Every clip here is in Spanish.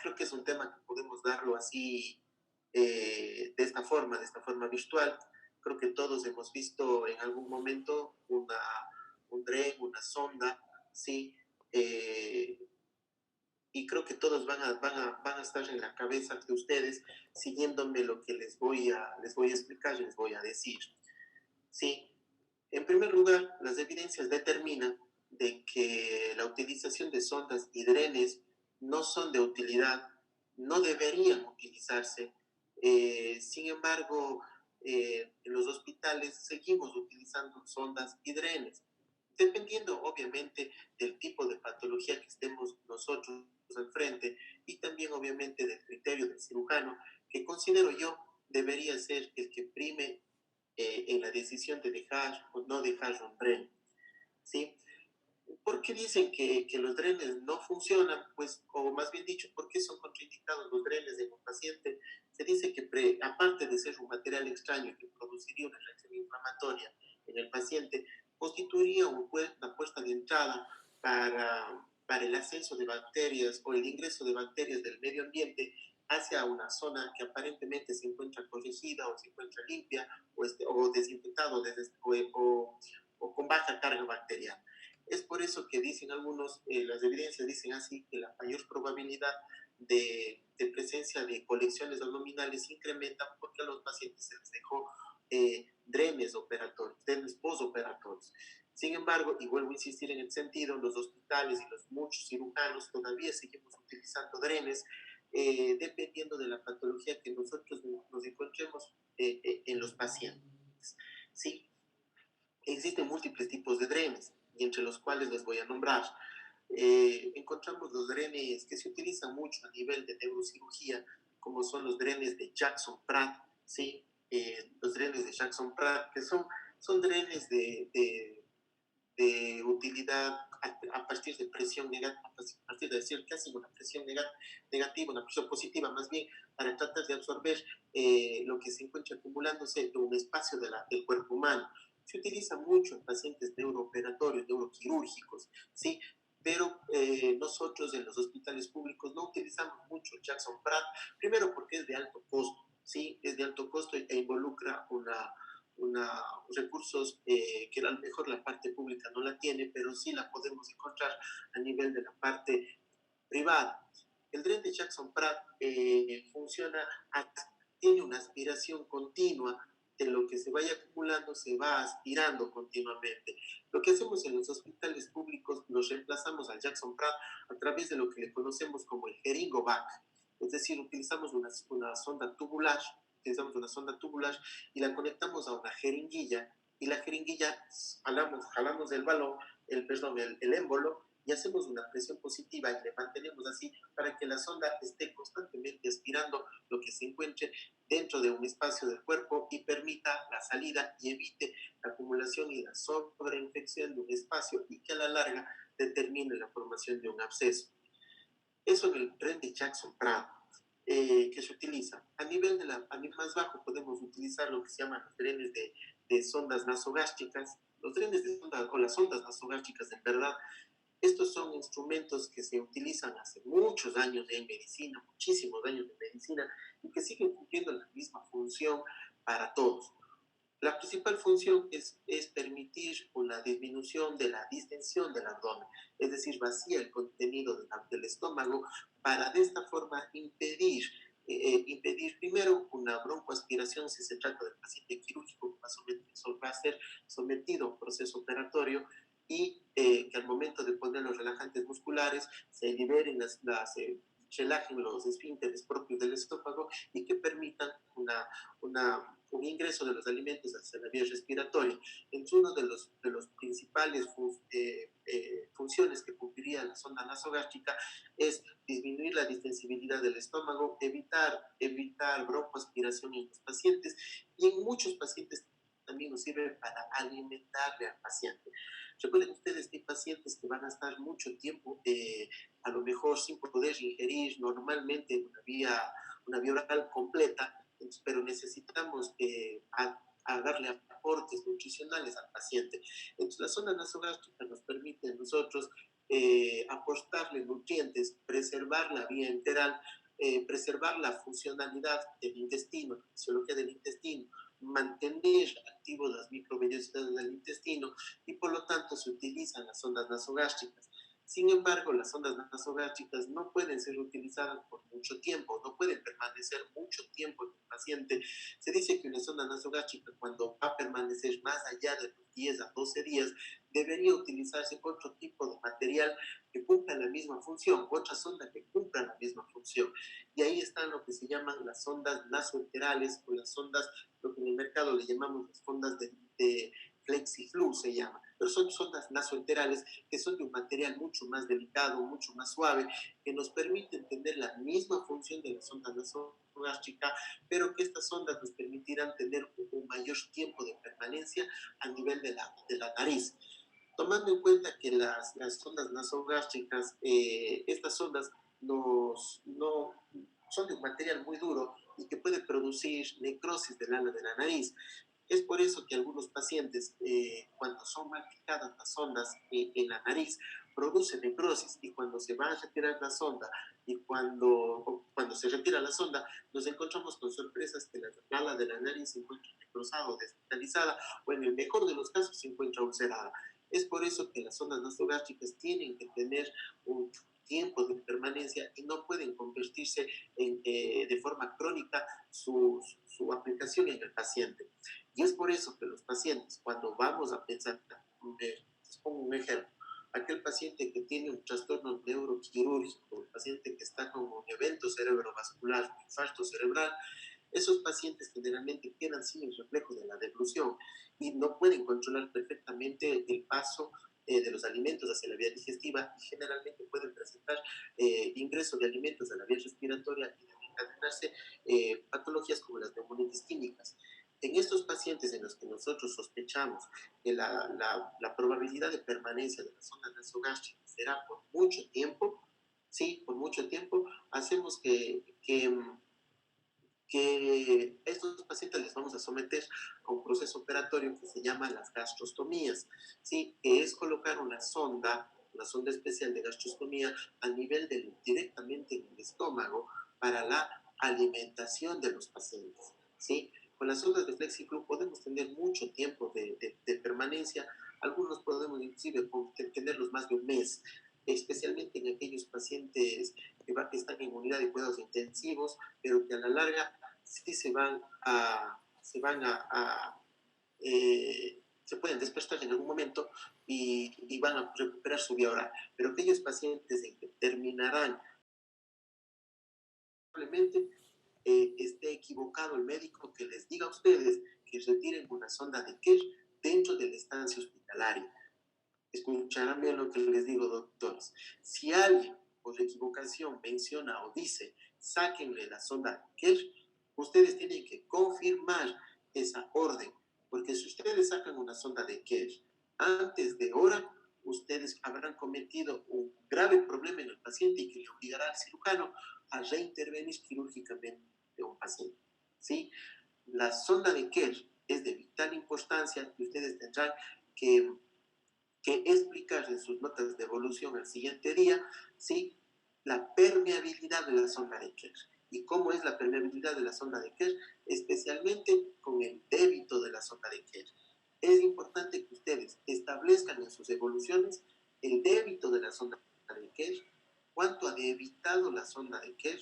creo que es un tema que podemos darlo así, de esta forma virtual. Creo que todos hemos visto en algún momento un DREN, una sonda, ¿sí? Eh, y creo que todos van a estar en la cabeza de ustedes siguiéndome lo que les voy a explicar y les voy a decir. Sí, en primer lugar, las evidencias determinan de que la utilización de sondas y drenes no son de utilidad, no deberían utilizarse. Sin embargo, en los hospitales seguimos utilizando sondas y drenes, dependiendo obviamente del tipo de patología que estemos nosotros al frente y también obviamente del criterio del cirujano, que considero yo debería ser el que prime en la decisión de dejar o no dejar un dren, ¿sí? ¿Por qué dicen que los drenes no funcionan? Pues, o más bien dicho, ¿por qué son contraindicados los drenes en un paciente? Se dice que aparte de ser un material extraño que produciría una reacción inflamatoria en el paciente, constituiría una puerta de entrada para el ascenso de bacterias o el ingreso de bacterias del medio ambiente hacia una zona que aparentemente se encuentra corregida o se encuentra limpia o desinfectado o con baja carga bacteriana. Es por eso que dicen algunos, las evidencias dicen así, que la mayor probabilidad presencia de colecciones abdominales incrementa porque a los pacientes se les dejó drenes operatorios, drenes postoperatorios. Sin embargo, y vuelvo a insistir en el sentido, los hospitales y los muchos cirujanos todavía seguimos utilizando drenes dependiendo de la patología que nosotros nos encontremos en los pacientes. Sí, existen múltiples tipos de drenes, y entre los cuales les voy a nombrar. Encontramos los drenes que se utilizan mucho a nivel de neurocirugía, como son los drenes de Jackson-Pratt, ¿sí? Los drenes de Jackson-Pratt, que son drenes de utilidad a partir de presión negativa, a partir de decir casi una presión negativa, una presión positiva más bien, para tratar de absorber lo que se encuentra acumulándose en un espacio del cuerpo humano. Se utiliza mucho en pacientes neurooperatorios, neuroquirúrgicos, ¿sí? Pero nosotros en los hospitales públicos no utilizamos mucho el Jackson Pratt, primero porque es de alto costo, ¿sí? Es de alto costo e involucra recursos que a lo mejor la parte pública no la tiene, pero sí la podemos encontrar a nivel de la parte privada. El tren de Jackson Pratt tiene una aspiración continua, de lo que se vaya acumulando se va aspirando continuamente. Lo que hacemos en los hospitales públicos, nos reemplazamos al Jackson Pratt a través de lo que le conocemos como el jeringovac, es decir, utilizamos una sonda tubular, y la conectamos a una jeringuilla, y la jeringuilla jalamos el balón, el émbolo, y hacemos una presión positiva y le mantenemos así para que la sonda esté constantemente aspirando lo que se encuentre dentro de un espacio del cuerpo y permita la salida y evite la acumulación y la sobreinfección de un espacio y que a la larga determine la formación de un absceso. Eso en el tren de Jackson-Pratt, que se utiliza. A nivel más bajo podemos utilizar lo que se llaman los drenes de sondas nasogástricas. Los drenes de sonda o las sondas nasogástricas, en verdad, estos son instrumentos que se utilizan hace muchos años en medicina, muchísimos años de medicina, y que siguen cumpliendo la misma función para todos. La principal función es permitir una disminución de la distensión del abdomen, es decir, vacía el contenido del estómago para de esta forma impedir primero una broncoaspiración si se trata del paciente quirúrgico que va a ser sometido a un proceso operatorio y que al momento de poner los relajantes musculares se liberen relajen los esfínteres propios del estómago y que permitan un ingreso de los alimentos hacia la vía respiratoria. Entre uno de los principales funciones que cumpliría la sonda nasogástrica es disminuir la distensibilidad del estómago, evitar broncoaspiración en los pacientes, y en muchos pacientes también nos sirve para alimentarle al paciente. Recuerden ustedes que hay pacientes que van a estar mucho tiempo, a lo mejor sin poder ingerir normalmente una vía oral completa, pero necesitamos a darle aportes nutricionales al paciente. Entonces, la zona nasogástrica nos permite a nosotros aportarle nutrientes, preservar la vía enteral, preservar la funcionalidad del intestino, la fisiología del intestino, mantener activos las microvellosidades del intestino y por lo tanto se utilizan las sondas nasogástricas. Sin embargo, las sondas nasogástricas no pueden ser utilizadas por mucho tiempo, no pueden permanecer mucho tiempo en el paciente. Se dice que una sonda nasogástrica, cuando va a permanecer más allá de los 10 a 12 días, debería utilizarse otro tipo de material que cumpla la misma función, otra sonda que cumpla la misma función. Y ahí están lo que se llaman las sondas nasoenterales o las sondas, lo que en el mercado le llamamos las sondas de FlexiFlu se llama, pero son sondas nasoenterales que son de un material mucho más delicado, mucho más suave, que nos permiten tener la misma función de la sonda nasogástrica, pero que estas sondas nos permitirán tener un mayor tiempo de permanencia a nivel de la nariz. Tomando en cuenta que las sondas nasogástricas, estas sondas no, son de un material muy duro y que puede producir necrosis del ala de la nariz. Es por eso que algunos pacientes, cuando son mal fijadas las sondas en la nariz, producen necrosis y cuando se va a retirar la sonda y cuando se retira la sonda, nos encontramos con sorpresas que la ala de la nariz se encuentra necrosada o desvitalizada o en el mejor de los casos se encuentra ulcerada. Es por eso que las sondas nasogástricas tienen que tener un tiempo de permanencia y no pueden convertirse de forma crónica su aplicación en el paciente. Y es por eso que los pacientes, cuando vamos a pensar, les pongo un ejemplo, aquel paciente que tiene un trastorno neuroquirúrgico, el paciente que está con un evento cerebrovascular, un infarto cerebral, esos pacientes generalmente quedan sin el reflejo de la deglución y no pueden controlar perfectamente el paso de los alimentos hacia la vía digestiva y generalmente pueden presentar ingreso de alimentos a la vía respiratoria y desencadenarse patologías como las neumonitis químicas. En estos pacientes en los que nosotros sospechamos que la probabilidad de permanencia de la zona nasogástrica será por mucho tiempo, sí, por mucho tiempo, hacemos que a estos pacientes les vamos a someter a un proceso operatorio que se llama las gastrostomías, ¿sí? Que es colocar una sonda especial de gastrostomía a nivel directamente en el estómago para la alimentación de los pacientes, ¿sí? Con las sondas de FlexiFlu podemos tener mucho tiempo de permanencia, algunos podemos inclusive tenerlos más de un mes, especialmente en aquellos pacientes que están en unidad de cuidados intensivos, pero que a la larga sí se pueden despertar en algún momento y van a recuperar su vía oral. Pero aquellos pacientes en que terminarán, probablemente esté equivocado el médico que les diga a ustedes que retiren una sonda de Kerr dentro de la estancia hospitalaria. Escucharán bien lo que les digo, doctores. Si alguien por equivocación menciona o dice, sáquenle la sonda Kerr, ustedes tienen que confirmar esa orden, porque si ustedes sacan una sonda de Kerr antes de hora, ustedes habrán cometido un grave problema en el paciente y que le obligará al cirujano a reintervenir quirúrgicamente a un paciente. ¿Sí? La sonda de Kerr es de vital importancia y ustedes tendrán que explicar en sus notas de evolución al siguiente día, ¿sí? La permeabilidad de la sonda de Kerr. ¿Y cómo es la permeabilidad de la sonda de Kerr? Especialmente con el débito de la sonda de Kerr. Es importante que ustedes establezcan en sus evoluciones el débito de la sonda de Kerr, cuánto ha debitado la sonda de Kerr,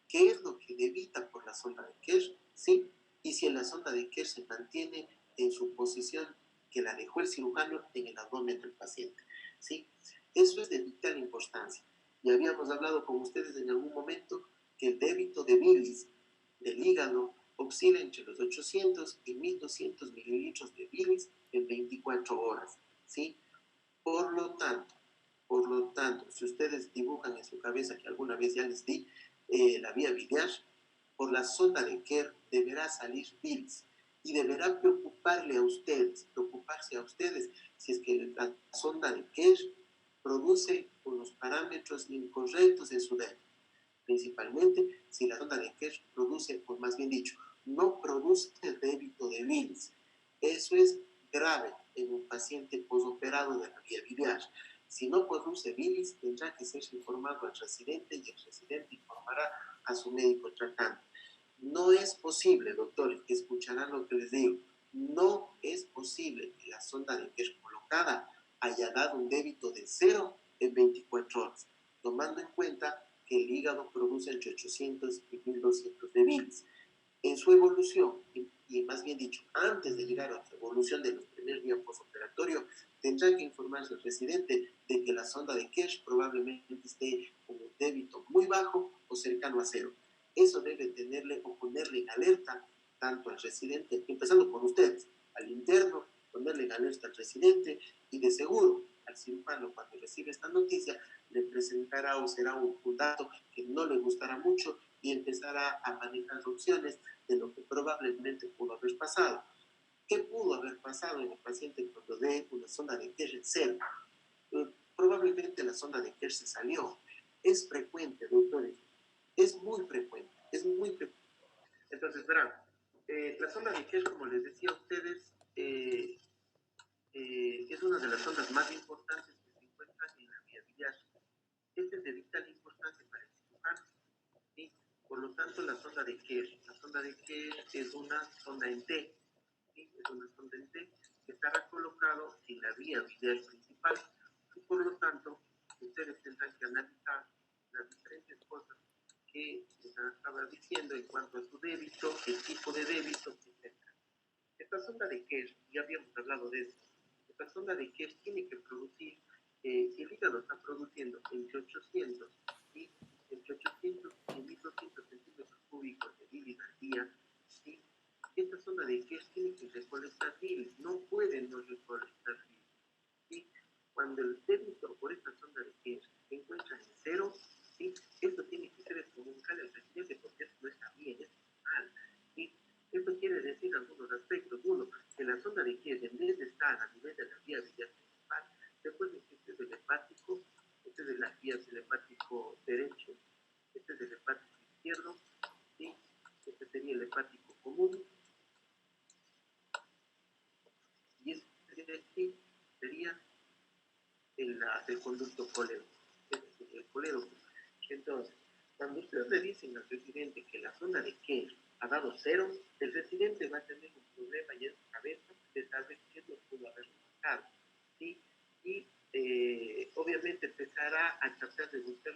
qué es lo que debita por la sonda de Kerr, ¿sí? Y si la sonda de Kerr se mantiene en su posición que la dejó el cirujano en el abdomen del paciente, ¿sí? Eso es de vital importancia. Y habíamos hablado con ustedes en algún momento que el débito de bilis del hígado oscila entre los 800 y 1200 mililitros de bilis en 24 horas, ¿sí? Por lo tanto, si ustedes dibujan en su cabeza que alguna vez ya les di la vía biliar, por la sonda de Kerr deberá salir bilis y deberá preocuparse a ustedes si es que la sonda de Kerr produce unos parámetros incorrectos en su débito, principalmente si la sonda de Kerr produce, o más bien dicho, no produce el débito de bilis. Eso es grave en un paciente posoperado de la vía biliar. Si no produce bilis, tendrá que ser informado al residente y el residente informará a su médico tratante. No es posible, doctores, que escucharán lo que les digo. No es posible que la sonda de Kerr colocada haya dado un débito de 0 en 24 horas, tomando en cuenta que el hígado produce entre 800 y 1200 de bilis. En su evolución, y más bien dicho, antes de llegar a su evolución de los primeros días postoperatorio, tendrá que informarse al residente de que la sonda de Kerr probablemente esté con un débito muy bajo o cercano a 0. Eso debe tenerle o ponerle en alerta tanto al residente, empezando por ustedes, al interno, ponerle en alerta al residente y de seguro al cirujano cuando recibe esta noticia le presentará o será un dato que no le gustará mucho y empezará a manejar opciones de lo que probablemente pudo haber pasado. ¿Qué pudo haber pasado en el paciente cuando dé una sonda de Kerr en 0? Probablemente la sonda de Kerr se salió. Es frecuente, doctores, es muy frecuente, es muy frecuente. Entonces, verán, la sonda de Kerr, como les decía a ustedes, es una de las sondas más importantes que se encuentran en la vía biliar. Este es de vital importancia para el cirujano. ¿Sí? Por lo tanto, la sonda de Kerr es una sonda en T, ¿sí? Es una sonda en T que estará colocado en la vía biliar principal. Y por lo tanto, ustedes tendrán que analizar las diferentes cosas que les estaba diciendo en cuanto a su débito, el tipo de débito, etc. Esta sonda de Kerr, ya habíamos hablado de eso, esta sonda de Kerr tiene que producir, si el hígado está produciendo entre 800 y entre 800 y 1200 centímetros cúbicos de bilis al día, ¿sí? Esta sonda de Kerr tiene que recolectar bilis, no puede no recolectar bilis, ¿sí? Cuando el débito por esta sonda de Kerr se encuentra en 0, ¿sí? Esto tiene que ser comunicado al residente porque esto no está bien, esto está mal, ¿sí? Esto quiere decir algunos aspectos. Uno, que la sonda de Kerr, en vez de estar a nivel de la vía biliar principal, recuerden que este es el hepático, este es el hepático derecho, este es el hepático izquierdo, ¿sí? Este sería el hepático común, y este de aquí sería el conducto colédoco. Este sería el colédoco. Entonces, cuando ustedes le dicen al residente que la sonda de Kerr ha dado 0, el residente va a tener un problema ya en su cabeza de saber qué lo pudo haber marcado, ¿sí? Y obviamente empezará a tratar de buscar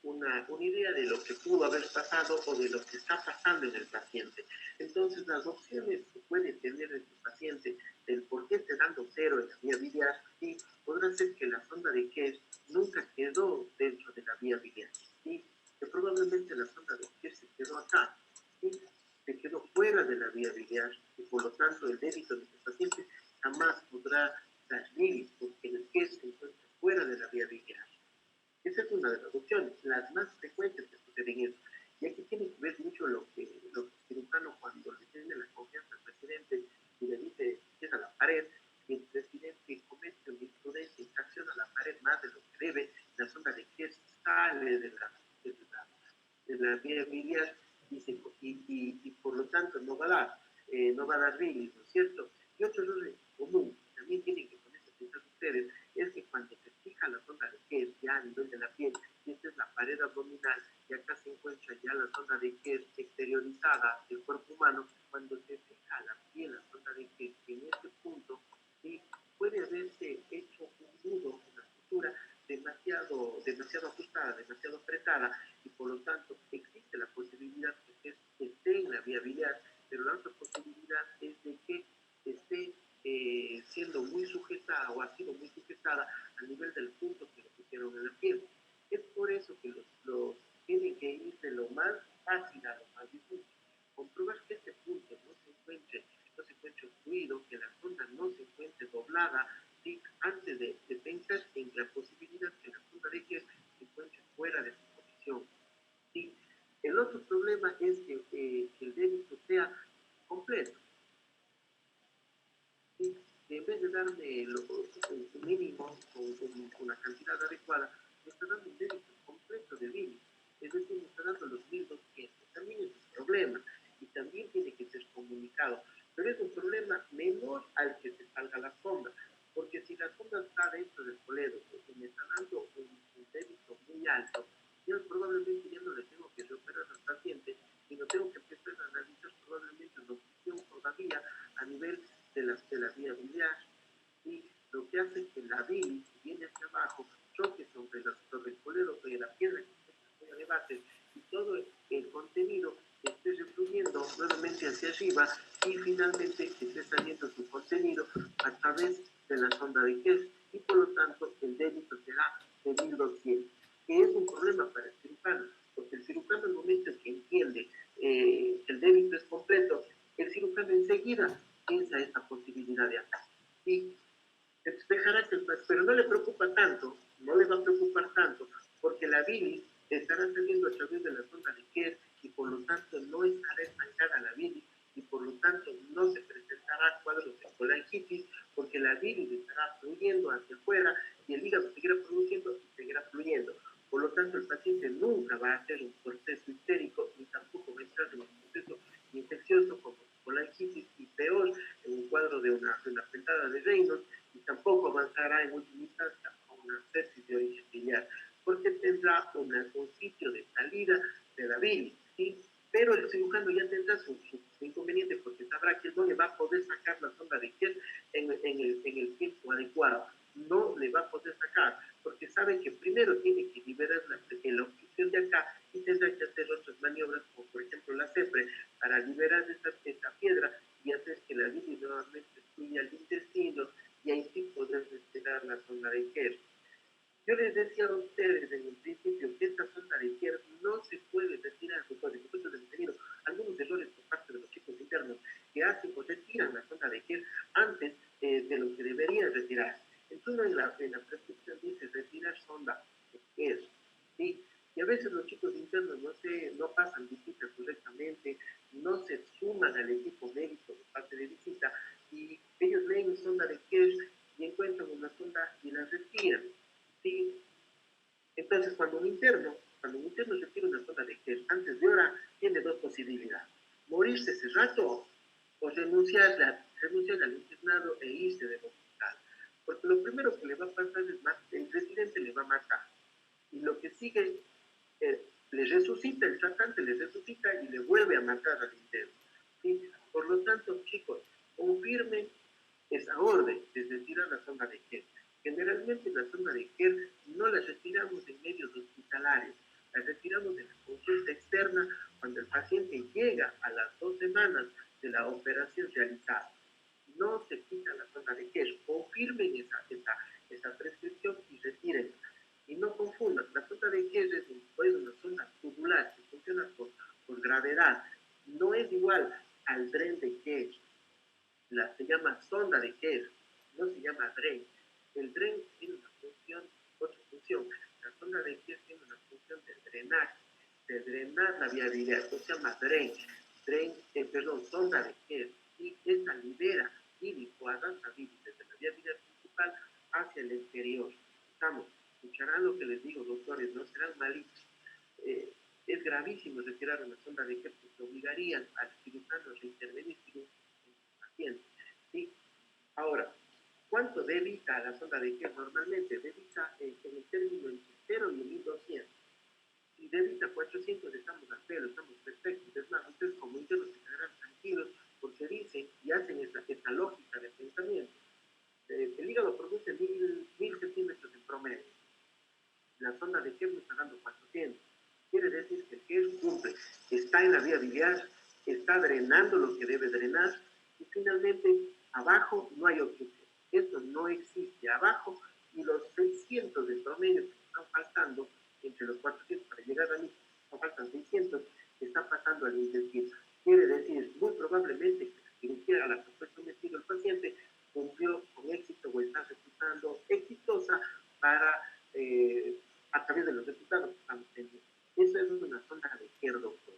una idea de lo que pudo haber pasado o de lo que está pasando en el paciente. Entonces, las opciones que puede tener el paciente del por qué esté dando 0 en la vía biliar, ¿sí? Podrá ser que la sonda de Kerr nunca quedó dentro de la vía biliar, ¿sí? Que probablemente la sonda de Kerr se quedó acá, ¿sí? Se quedó fuera de la vía biliar y por lo tanto el débito de este paciente jamás podrá dar bilis porque el Kerr se encuentra fuera de la vía biliar. Esa es una de las opciones, las más frecuentes que suceden eso. Y aquí tiene que ver mucho lo que el cirujano cuando le tiene la confianza al presidente y le dice, es a la pared, y el presidente comete una imprudencia y acciona la pared más de lo que debe, la sonda de Kerr sale de la vía biliar y por lo tanto no va a dar bilis, ¿no es cierto? Y otro error común, también tienen que ponerse a pensar ustedes, es que cuando se fija la sonda de Kerr ya a nivel de la piel, y esta es la pared abdominal, y acá se encuentra ya la sonda de Kerr exteriorizada del cuerpo humano, cuando se fija la piel, la sonda de Kerr en este punto, ¿sí? Puede haberse hecho un nudo, una sutura demasiado ajustada, demasiado apretada, y por lo tanto existe la posibilidad de que esté en la vía biliar, pero la otra posibilidad es de que esté siendo muy sujetada o ha sido muy sujetada a nivel del punto que le pusieron en la piel. Es por eso que los tienen que ir de lo más fácil a lo más difícil. Comprobar que este punto no se encuentre obstruido, que la sonda no se encuentre doblada, ¿sí? Antes de pensar en la posibilidad que la sonda de Kerr se encuentre fuera de su posición, ¿sí? El otro problema es que el débito sea completo, ¿sí? Que en vez de darme el mínimo con la cantidad adecuada, me está dando un débito completo de bilis, es decir, me está dando los 1200. También es un problema y también tiene que ser comunicado, pero es un problema menor al que se salga la sonda, porque si la sonda está dentro del la bilis viene hacia abajo, choque sobre el colédoco y la piedra que se debate, y todo el contenido esté refluyendo nuevamente hacia arriba y finalmente esté saliendo su contenido a través de la sonda de Kerr, y por lo tanto el débito será de 1200, que es un problema para el cirujano, porque el cirujano al momento que entiende que el débito es completo, el cirujano enseguida piensa esta posibilidad de ataque. Y dejará que, pero no le preocupa tanto, no le va a preocupar tanto, porque la bilis estará saliendo a través de la sonda de Kerr y por lo tanto no estará estancada la bilis y por lo tanto no se presentará cuadros de colangitis, porque la bilis estará fluyendo hacia afuera y el hígado seguirá produciendo y seguirá fluyendo. Por lo tanto, el paciente nunca va a hacer un proceso histérico ni tampoco va a entrar en un proceso infeccioso como colangitis y peor en un cuadro de una pentada de Reynolds, y tampoco avanzará en última instancia a una sepsis de origen biliar, porque tendrá un sitio de salida de la bilis, ¿sí? Pero el cirujano ya tendrá su inconveniente porque sabrá que no le va a poder sacar la sonda de Kerr en el tiempo adecuado. No le va a poder sacar porque sabe que primero tiene que liberar la obstrucción de acá y tendrá que hacer otras maniobras, como por ejemplo la CEPRE, para liberar esta piedra y hacer que la bilis nuevamente fluya al intestino y ahí sí poder retirar la sonda de Kerr. Yo les decía a ustedes en el principio que esta sonda de Kerr no se puede retirar por supuesto de tenido algunos errores por parte de los chicos internos que hacen o retiran la sonda de Kerr antes de lo que deberían retirar. Entonces en la prescripción dice retirar sonda de Kerr, ¿sí? Y a veces los chicos internos no pasan visita correctamente, no se suman al equipo médico de parte de visita y ellos leen sonda de Kerr y encuentran una sonda y la retiran. ¿Sí? Entonces, cuando un interno retira una sonda de Kerr antes de hora, tiene dos posibilidades: morirse ese rato o renunciar al internado e irse del hospital. Porque lo primero que le va a pasar es que el residente le va a matar. Y lo que sigue, le resucita, el tratante le resucita y le vuelve a matar al interno. ¿Sí? Por lo tanto, chicos, confirmen esa orden de retirar la sonda de Kerr. Generalmente la sonda de Kerr no la retiramos en medios hospitalarios, la retiramos en la consulta externa cuando el paciente llega a las 2 semanas de la operación realizada. No se quita la sonda de Kerr, confirmen esa prescripción y retírenla. Y no confundan, la sonda de Kerr es una sonda tubular que funciona por gravedad. No es igual al tren de Kerr. Se llama sonda de Kerr, no se llama DREN. El DREN tiene otra función. La sonda de Kerr tiene una función de drenar la vía biliar, eso se llama DREN. Sonda de Kerr. Y esta libera bilis o arrastra bilis desde la vía biliar principal hacia el exterior. Estamos, escucharán lo que les digo, doctores, no serán malitos. Es gravísimo retirar una sonda de Kerr porque obligarían al cirujano a reintervenir paciente. ¿Sí? Ahora, ¿cuánto debita la sonda de Kerr normalmente? Debita en el término entre 0 y 1200. Si debita 400, estamos al pelo, estamos perfectos. Es más, ustedes como internos se quedarán tranquilos porque dicen y hacen esta lógica de pensamiento. El hígado produce 1000 centímetros en promedio. La sonda de Kerr me está dando 400. Quiere decir que el Kerr cumple, está en la vía biliar, está drenando lo que debe drenar y finalmente abajo no hay obstrucción. Esto no existe abajo y los 600 de promedio que están faltando entre los 400 para llegar a mí, faltan 600, está pasando al intestino. Quiere decir, muy probablemente que la cirugía a la que fue sometido el paciente cumplió con éxito o está resultando exitosa para a través de los resultados que estamos teniendo. Eso es una sonda de Kerr, doctor.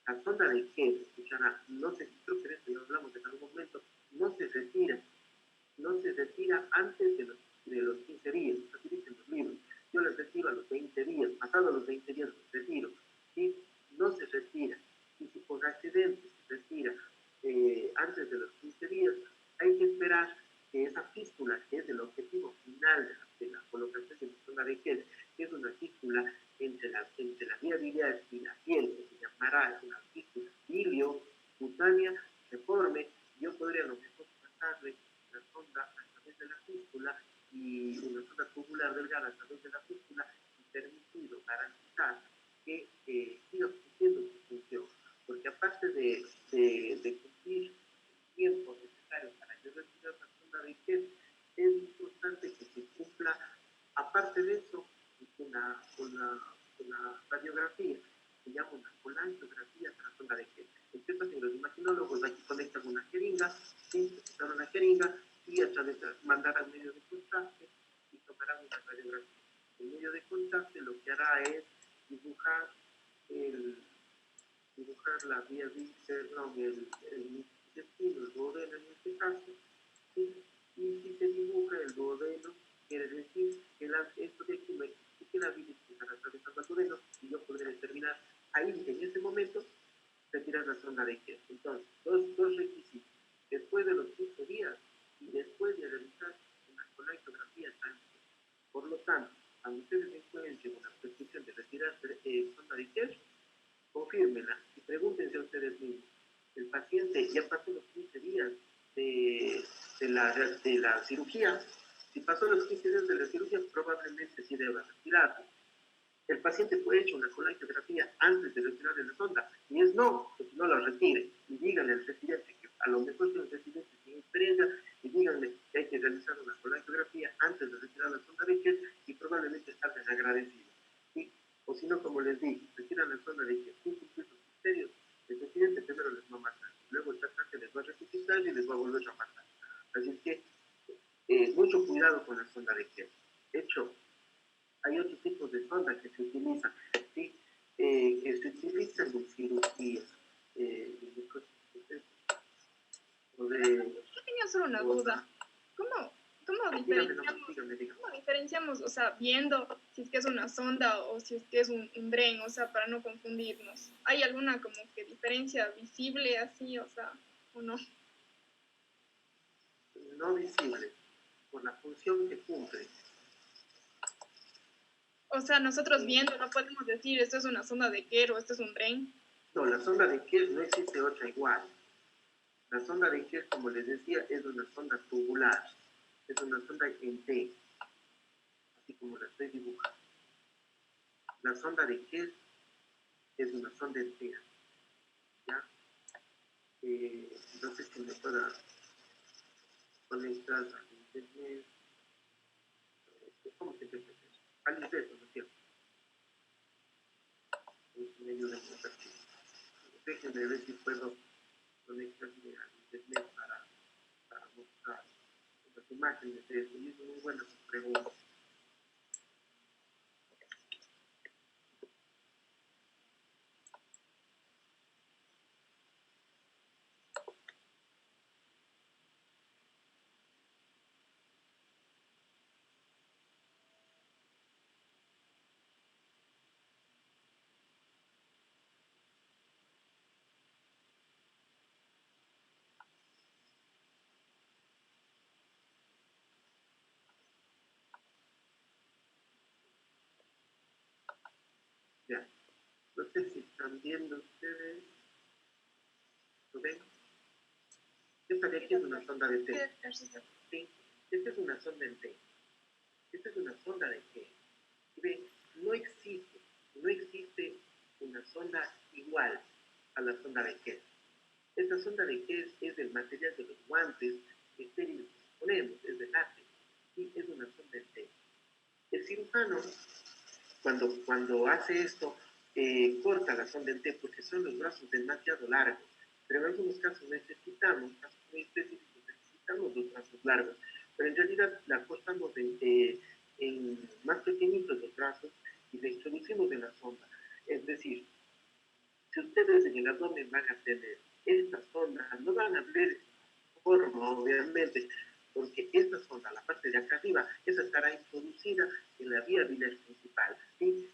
La sonda de Kerr, escuchará, no se, creo que de esto ya hablamos en algún momento, no se retira antes de los 15 días, así dicen los libros. Yo les retiro a los 20 días, pasado los 20 días los retiro, ¿sí? No se retira. Y si por accidente se retira antes de los 15 días, hay que esperar que esa fístula, que es el objetivo final de la colocación de la sonda de Kerr, que es una fístula entre la vía biliar y la piel, que se llamará una fístula bilio-cutánea, se forme. Yo podría a lo mejor pasarle la sonda a través de la fístula y hay una sonda tubular delgada a través de la fístula y permitido garantizar que siga cumpliendo su función. Porque aparte de cumplir el tiempo necesario para que reciba la sonda de Kess, es importante que se cumpla, aparte de eso, una radiografía, se llama una colangiografía de la sonda de Kess. Entonces, los imaginólogos aquí conectan una jeringa, ¿sí? Una jeringa y a través de mandar al medio de contraste y tomarán una radiografía. El medio de contraste lo que hará es dibujar la vía perdón, el intestino, el duodeno en este caso, ¿sí? Y si se dibuja el duodeno, quiere decir que esto de aquí no existe, la bilis que estará atravesando el duodeno y yo podré determinar ahí, en ese momento, retirar la sonda de Kess. Entonces, dos requisitos. Después de los 15 días y después de realizar una colectografía táctil. Por lo tanto, cuando ustedes encuentren una prescripción de retirar sonda de Kess, confírmenla y pregúntense a ustedes mismos. El paciente ya pasó los 15 días de la cirugía. Si pasó los 15 días de la cirugía, probablemente sí deba retirarlo. El paciente fue hecho una colangiografía antes de retirarle la sonda, y es no, pues no la retire. Y díganle al residente, que a lo mejor es un residente sin experiencia, y díganle que hay que realizar una colangiografía antes de retirar la sonda de Kess y probablemente salgan agradecidos. ¿Sí? O si no, como les dije, retiran la sonda de Kess sin cumplir los criterios, el residente primero les va a matar, luego el tratante les va a resucitar y les va a volver a matar. Así que mucho cuidado con la sonda de Kess. De hecho, hay otros tipos de sondas que se utilizan, ¿sí? Que se utilizan en cirugías. Yo tenía solo una duda. ¿Cómo diferenciamos, o sea, viendo si es que es una sonda o si es que es un DREN, o sea, para no confundirnos? ¿Hay alguna como que diferencia visible así, o sea, o no? No visible, por la función que cumple. O sea, nosotros viendo no podemos decir esto es una sonda de Kerr o esto es un DREN. No, la sonda de Kerr no existe otra igual. La sonda de Kerr, como les decía, es una sonda tubular. Es una sonda en T, así como la estoy dibujando. La sonda de Kerr es una sonda entera. ¿Ya? No sé si me pueda conectar a internet. ¿Cómo se llama eso? Al inverso, ¿no es cierto? Es medio de contacto. Déjenme ver si puedo conectarme a internet para mostrar las imágenes de eso. Y es muy buena su pregunta. Ya, no sé si están viendo ustedes. ¿Lo ven? Esta de aquí es una sonda de T. Sí, esta es una sonda en T. Esta es una sonda de T. Y ven, no existe una sonda igual a la sonda de Kess. Esta sonda de Kess es del material de los guantes estériles que ponemos, es de látex. Sí, es una sonda en T. El cirujano, cuando hace esto, corta la sonda en T porque son los brazos demasiado largos. Pero en algunos casos necesitamos, casos muy específicos, necesitamos los brazos largos. Pero en realidad la cortamos en más pequeñitos los brazos y la introducimos en la sonda. Es decir, si ustedes en el abdomen van a tener esta sonda, no van a ver forma, obviamente, porque esta sonda, la parte de acá arriba, esa estará introducida en la vía biliar principal, ¿sí?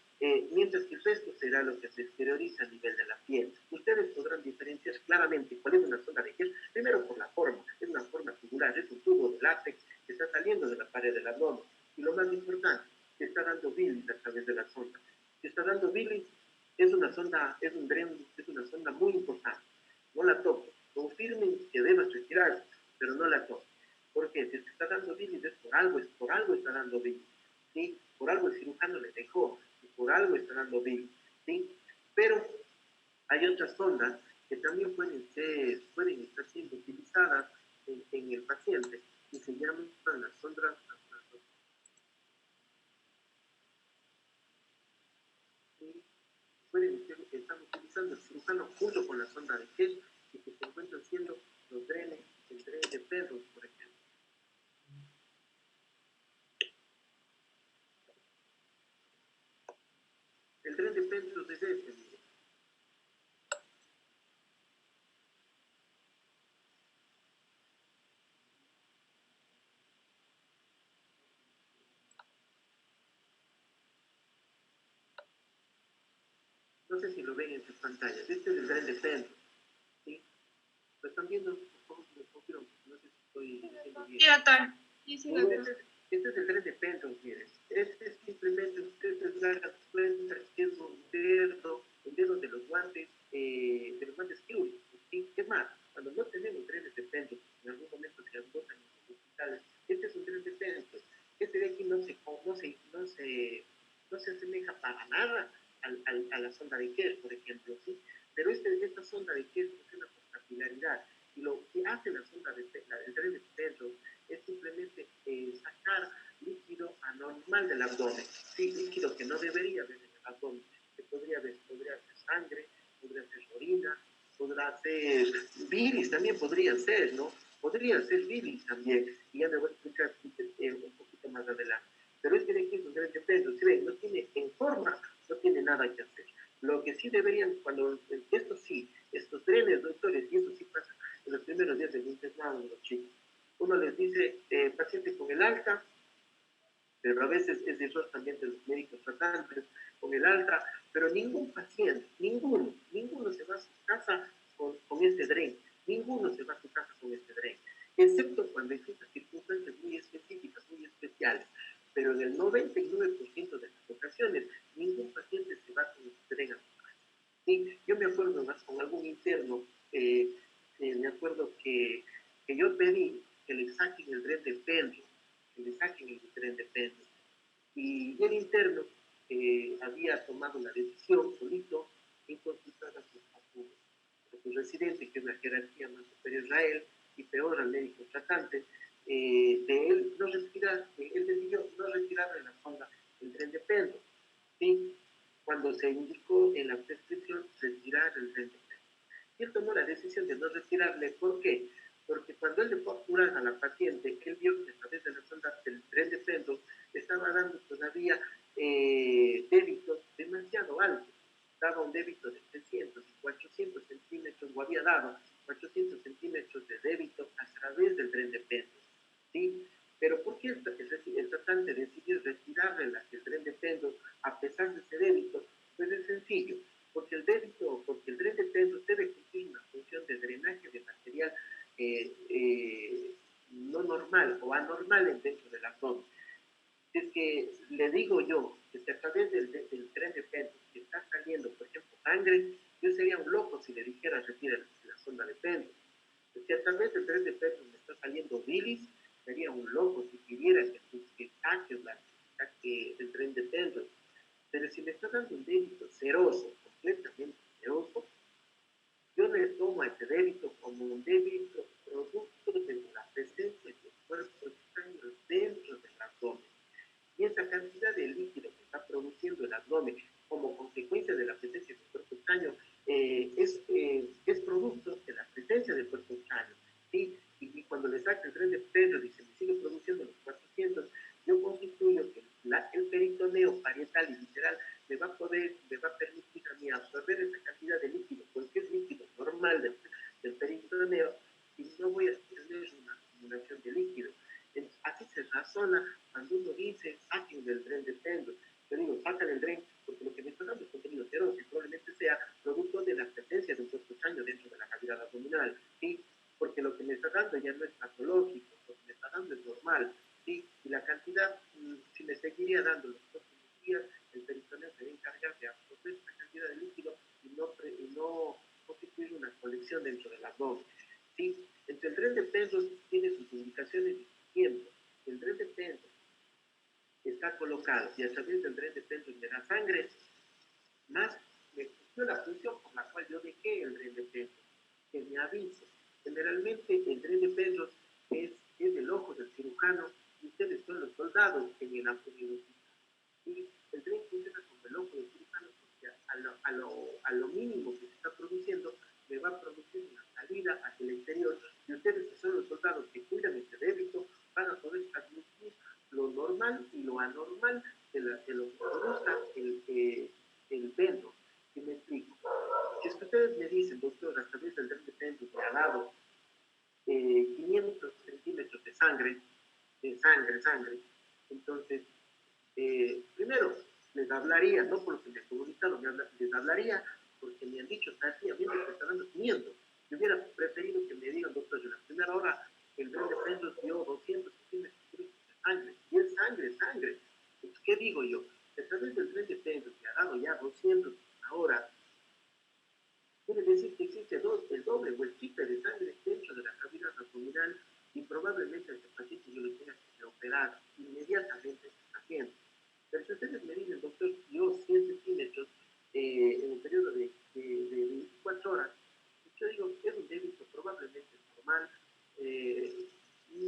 Mientras que el resto será lo que se exterioriza a nivel de la piel. Ustedes podrán diferenciar claramente cuál es una sonda de Kess, primero por la forma, es una forma tubular, es un tubo de látex que está saliendo de la pared del abdomen. Y lo más importante, que está dando bilis a través de la sonda. Si está dando bilis, es una sonda, es un DREN, es una sonda muy importante. No la toquen, confirmen que debas retirarse, pero no la toquen. ¿Por qué? Si está dando bilis es por algo está dando bilis, ¿sí? Por algo el cirujano le dejó, y por algo está dando bilis, ¿sí? Pero hay otras sondas que también pueden estar siendo utilizadas en el paciente y se llaman las sondas. Están utilizando el cirujano junto con la sonda de Kent y que se encuentran siendo los drenes, el tren de Pedro, por ejemplo. El tren de Pedro es este, mire. No sé si lo ven en sus pantallas. Este es el tren de Pedro, ¿sí? Lo están viendo, por favor, me confirmo. No sé si estoy diciendo bien. Este es el tren de Pedro, miren. Este es simplemente, ustedes dan cuenta que es un dedo de los guantes quirúrgicos, ¿sí? Es más, cuando no tenemos trenes de Pedro, en algún momento se agotan en los hospitales, este es un tren de Pedro. Este de aquí no se asemeja para nada a la sonda de Kerr, por ejemplo, ¿sí? Pero esta sonda de Kerr funciona por capilaridad. Y lo que hace la sonda el tren de Pedro es simplemente sacar líquido anormal del abdomen, ¿sí? Líquido que no debería haber en el abdomen, que podría ser sangre, podría ser orina, podrá ser bilis también, podría ser, ¿no? Podría ser bilis también, y ya me voy a explicar un poquito más adelante. Pero este de aquí es un tren de Pedro, ¿sí ven? No tiene en forma, no tiene nada que hacer. Lo que sí deberían, estos trenes, doctores, y eso sí pasa en los primeros días del internado de los chicos. Uno les dice, paciente con el alta, pero a veces es error también de los médicos tratantes con el alta, pero ningún paciente, ninguno se va a su casa con este dren, ninguno se va a su casa con este dren, excepto cuando existen circunstancias muy específicas, muy especiales, pero en el 99% de las ocasiones, ningún paciente se va con este dren a su casa. ¿Sí? Yo me acuerdo más con algún interno, me acuerdo que yo pedí que le saquen el tren de péndulo, que le saquen el tren de péndulo. Y el interno había tomado la decisión solito en consultar a su residente, que es la jerarquía más superior a él, y peor al médico tratante, de él no retirar, él decidió no retirarle la sonda el tren de péndulo, ¿sí? Cuando se indicó en la prescripción retirar el tren de péndulo. Y él tomó la decisión de no retirarle. ¿Por qué? Porque cuando él le fue a curar a la paciente, él vio que a través de la sonda del tren de péndulo estaba dando todavía débitos demasiado altos. Daba un débito de 300 y 400 centímetros, o había dado 400 centímetros de débito a través del tren de péndulo, ¿sí? Pero ¿por qué el tratante decidió retirarle el tren de péndulo a pesar de ese débito? Pues es sencillo, porque el tren de péndulo debe cumplir una función de drenaje de material no normal o anormal dentro del abdomen. Es que le digo yo que si a través del tren de péndulo que está saliendo, por ejemplo, sangre, yo sería un loco si le dijera retira la sonda de péndulo. Si a través del tren de péndulo me está saliendo bilis, sería un loco si pidiera que saque el tren de péndulo. Pero si me está dando un débito seroso, completamente seroso, yo le tomo ese débito como un débito producto de la presencia del cuerpo extraño dentro del abdomen. Y esa cantidad de líquido que está produciendo el abdomen como consecuencia de la presencia del cuerpo extraño es producto de la presencia del cuerpo extraño, ¿sí? Y cuando le saca el tren de péndulo y se me sigue produciendo los 400, yo constituyo que el peritoneo parietal y visceral me va a permitir a mí absorber esa cantidad de líquido, porque es líquido normal del peritoneo, y no voy a tener una acumulación de líquido. Así se razona cuando uno dice saquen del tren de péndulo. Yo digo, sacan el tren porque lo que me está dando es contenido seroso y probablemente sea producto de la presencia de un cuerpo extraño dentro de la cavidad abdominal, ¿sí? Porque lo que me está dando ya no es patológico, lo que me está dando es normal, ¿sí? Y la cantidad, si me seguiría dando los próximos días, el peritoneo se va a encargar de absorber esa cantidad de líquido y no constituir una colección dentro del abdomen, ¿sí? Entre el tren de Penrose tiene sus indicaciones de tiempo. El tren de Penrose está colocado y a través del tren de Penrose me da sangre, más me cumplió la función por la cual yo dejé el tren de Penrose, que me avise. Generalmente el tren de Penrose es el ojo del cirujano y ustedes son los soldados en el hospital. Y el tren funciona como el ojo del cirujano porque a lo mínimo que se está produciendo me va a producir una salida hacia el exterior y ustedes que son los soldados que cuidan este débito van a poder transmitir lo normal y lo anormal de lo que produzca el veno. ¿Sí me explico? Si es que ustedes me dicen, doctor, a través del tren de Penrose me ha dado 500 centímetros de sangre, entonces, primero, les hablaría, no por lo que me comunicaron, les hablaría porque me han dicho tardíamente que está dando 500. Yo hubiera preferido que me digan, doctor, en la primera hora el tren de Penrose dio 200 centímetros de sangre, y es sangre. Entonces, ¿qué digo yo? A través del tren de Penrose me ha dado ya 200 ahora, quiere decir que existe el doble o el triple de sangre dentro de la cavidad abdominal y probablemente este paciente yo lo tenga que operar inmediatamente a este paciente. Pero si ustedes me dicen, doctor, yo 100 centímetros en un periodo de 24 horas, yo digo, es un débito probablemente normal,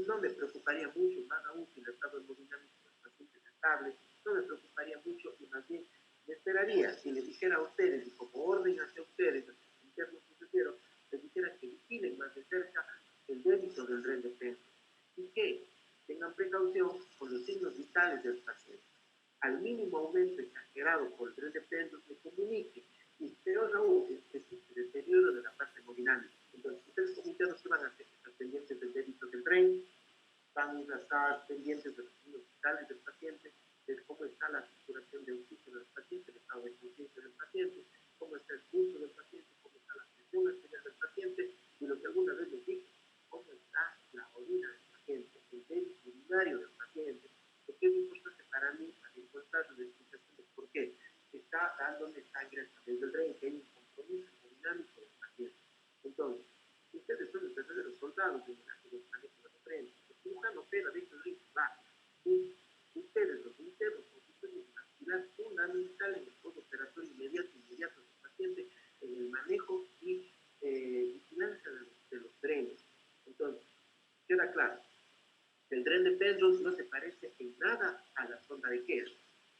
no me preocuparía mucho, más aún si el estado hemodinámico del paciente es estable, no me preocuparía mucho y más bien me esperaría si le dijera a ustedes, y como orden hacia ustedes, internos financieros, les dijera que vigilen más de cerca el débito del tren de Penrose y que tengan precaución con los signos vitales del paciente. Al mínimo aumento exagerado por el tren de Penrose me comunique y peor aún que existe deterioro de la parte hemodinámica. Entonces, ustedes como internos que van a estar pendientes del débito del tren, van a estar pendientes de los signos vitales del paciente, de cómo está la saturación de oxígeno del paciente, el estado de conciencia del paciente, cómo está el pulso del paciente, cómo está la presión arterial del paciente, y lo que alguna vez les dije, cómo está la orina del paciente, el débito urinario del paciente, porque es importante para mí encontrar la explicación de por qué está dándole sangre a través del tren, que hay un compromiso hemodinámico del paciente. Entonces, ustedes son los verdaderos soldados de los manejos de tren. El cirujano opera dentro del ring, va. Y ustedes, los internos, constituyen una actividad fundamental en el postoperatorio inmediato del paciente, en el manejo y vigilancia de los trenes. Entonces, queda claro, el tren de Penrose no se parece en nada a la sonda de Kerr.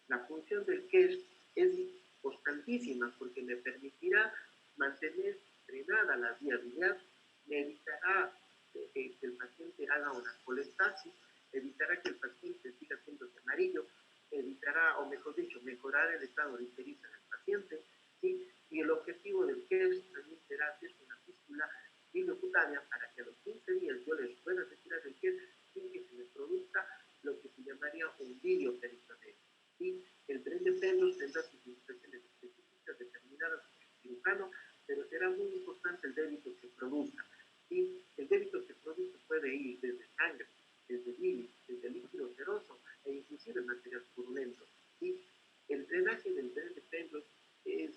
La función del Kerr es importantísima porque me permitirá mantener frenada la vía biliar, me evitará que el paciente haga una colestasis, evitará que el paciente siga haciéndose amarillo, evitará, o mejor dicho, mejorar el estado de ictericia del paciente, ¿sí? Y el objetivo del KERS también será hacer una fístula biliocutánea para que a los 15 días yo les pueda retirar el KERS sin que se me produzca lo que se llamaría un bilio peritoneo. ¿Sí? El tren de Penrose tendrá sus indicaciones específicas determinadas por el cirujano, pero será muy importante el débito que produzca. ¿Sí? El débito que produce puede ir desde sangre, desde bilis, desde líquido seroso e inclusive material purulento. ¿Sí? El drenaje del tren de Penrose es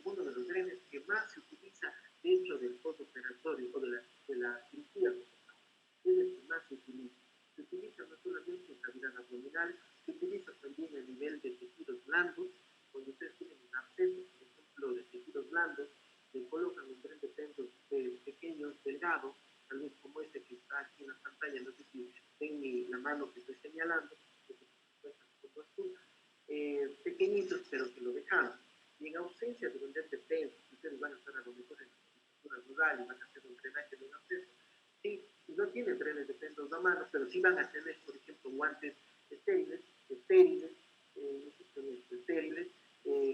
uno de los drenes que más se utiliza dentro del postoperatorio o de la cirugía. Es el que más se utiliza. Se utiliza no solamente en cavidad abdominal, se utiliza también a nivel de tejidos blandos. Cuando ustedes tienen un absceso, por ejemplo, de tejidos blandos, le colocan un tren de Penrose pequeños, delgados, tal vez como este que está aquí en la pantalla, no sé si ven la mano que estoy señalando, pequeñitos, pero que lo dejamos. Y en ausencia de un tren de Penrose, ustedes van a estar a lo mejor en la infraestructura rural y van a hacer un drenaje de un absceso. Sí, no tienen trenes de Penrose a mano, pero sí van a tener, por ejemplo, guantes estériles,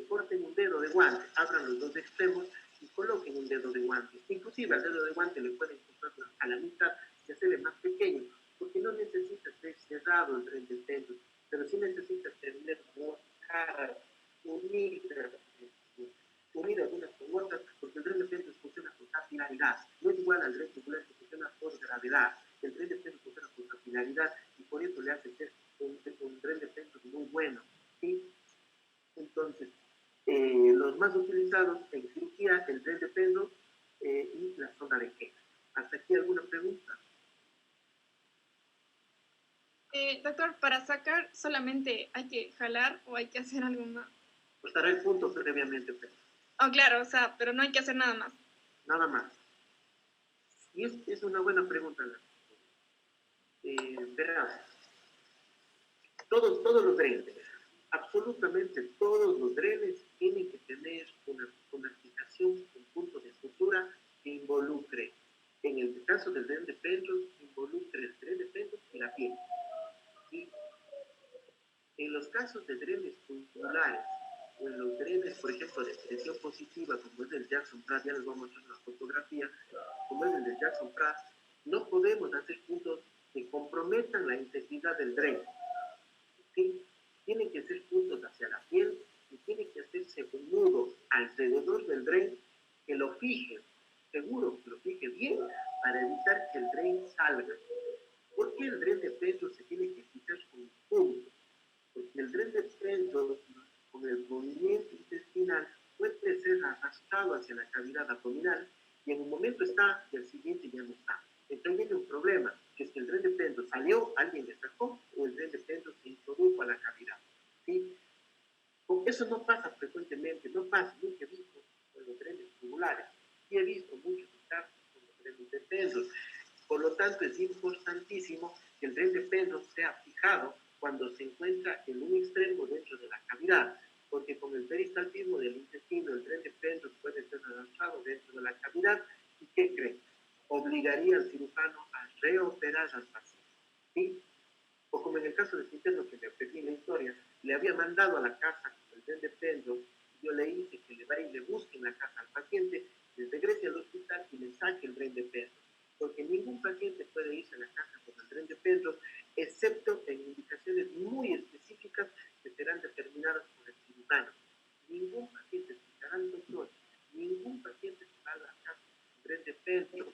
corten un dedo de guante, abran los dos extremos y coloquen un dedo de guante. Inclusive al dedo de guante le pueden cortar a la mitad y hacerle más pequeño, porque no necesita ser cerrado el tren de Penrose, pero sí necesita tener caras unidas unas con otras, porque el tren de Penrose funciona con capilaridad, no es igual al tren tubular que funciona por gravedad. El tren de Penrose funciona con capilaridad y por eso le hace ser un tren de Penrose muy bueno. ¿Sí? Entonces, los más utilizados en cirugía, el tren de Penrose y la sonda de Kerr. ¿Hasta aquí alguna pregunta? Doctor, para sacar solamente hay que jalar o hay que hacer algo más. Pues daré el punto previamente, pero Oh, claro, o sea, pero no hay que hacer nada más. nada más. Y es una buena pregunta. Verás, todos los drenes, absolutamente todos los drenes tienen que tener una fijación, un punto de sutura que involucre, en el caso del dren de péndulos, involucre el dren de péndulos y la piel. Y en los casos de drenes tubulares o en los drenes, por ejemplo, de presión positiva, como es el Jackson Pratt, ya les voy a mostrar una fotografía, como es el de Jackson Pratt, no podemos hacer puntos que comprometan la integridad del dren. ¿Sí? Tienen que ser puntos hacia la piel y tiene que hacerse un nudo alrededor del dren que lo fije, seguro que lo fije bien, para evitar que el dren salga. ¿Por qué el dren de pecho se tiene que fijar con un punto? Porque el dren de pecho, con el movimiento intestinal, puede ser arrastrado hacia la cavidad abdominal y en un momento está y al siguiente ya no está. Entonces viene un problema, que es que el dren de péndulo salió, alguien le sacó, o el dren de péndulo se introdujo a la cavidad. ¿Sí? Porque eso no pasa frecuentemente, no pasa, nunca he visto con los drenes tubulares. Sí he visto muchos casos con los drenes de péndulo. Por lo tanto, es importantísimo que el dren de péndulo sea fijado cuando se encuentra en un extremo dentro de la cavidad, porque con el peristaltismo del intestino, el dren de péndulo puede ser lanzado dentro de la cavidad. ¿Y qué creen? Obligaría al cirujano a reoperar al paciente. ¿Sí? O como en el caso de Quintero, que me pedí la historia, le había mandado a la casa con el dren de péndulo, yo le hice que le vaya y le busque en la casa al paciente, le regrese al hospital y le saque el dren de péndulo. Porque ningún paciente puede irse a la casa con el dren de péndulo, excepto en indicaciones muy específicas que serán determinadas por el cirujano. Ningún paciente, explicarán doctor, ningún paciente se va a la casa con el dren de péndulo.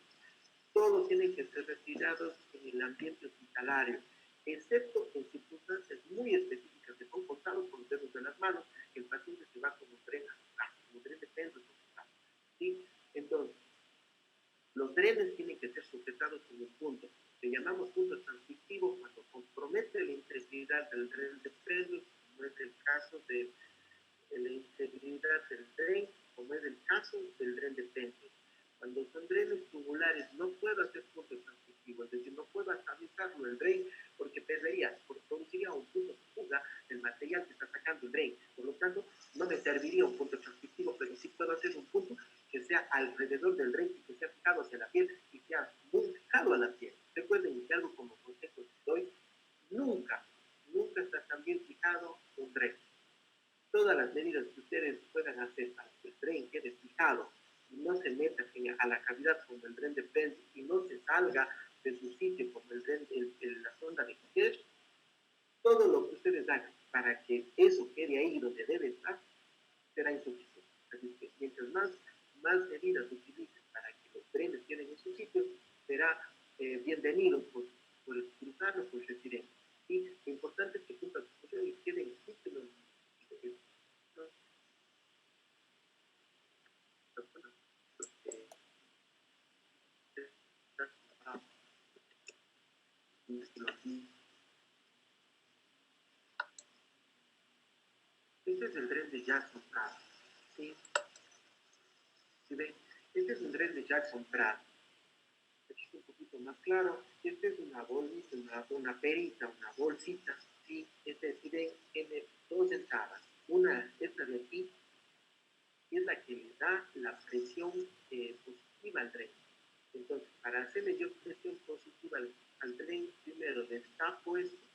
Todos tienen que ser retirados en el ambiente hospitalario, excepto en circunstancias muy específicas que son contados con los dedos de las manos, que el paciente se va como tren a su casa, como tren de péndulo. ¿Sí? Entonces, los drenes tienen que ser sujetados con un punto. Le llamamos punto transitivo cuando compromete la integridad del dren de péndulo, como es el caso de la integridad del dren, como es el caso del dren de péndulo. Cuando son drenes tubulares, no puedo hacer punto transitivo, es decir, no puedo estabilizarlo el dren porque perdería, porque produciría un punto de fuga del material que está sacando el dren. Por lo tanto, no me serviría un punto transitivo, pero sí puedo hacer un punto que sea alrededor del dren y que sea fijado hacia la piel y sea muy fijado a la piel. Recuerden que algo como consejo que doy, nunca está tan bien fijado un dren. Todas las medidas que ustedes puedan hacer para que el dren quede fijado y no se meta a la cavidad como el dren de péndulo y no se salga de su sitio como el dren, la sonda de Cuvier, todo lo que ustedes hagan para que eso quede ahí donde debe estar será insuficiente. Así que mientras más medidas utilicen para que los drenes queden en su sitio, será bienvenido por el cirujano, por el residente. Y lo importante es que juntas discusiones queden en su sitio. Este es el dren de Jackson Pratt. ¿Sí? ¿Sí ven? Este es un dren de Jackson Pratt. Aquí es un poquito más claro. Este es una bolita, una perita, una bolsita. ¿Sí? Si ven, tiene dos entradas. Una, esta de aquí, es la que le da la presión positiva al dren. Entonces, para hacerle yo presión positiva al dren, primero destapo esto,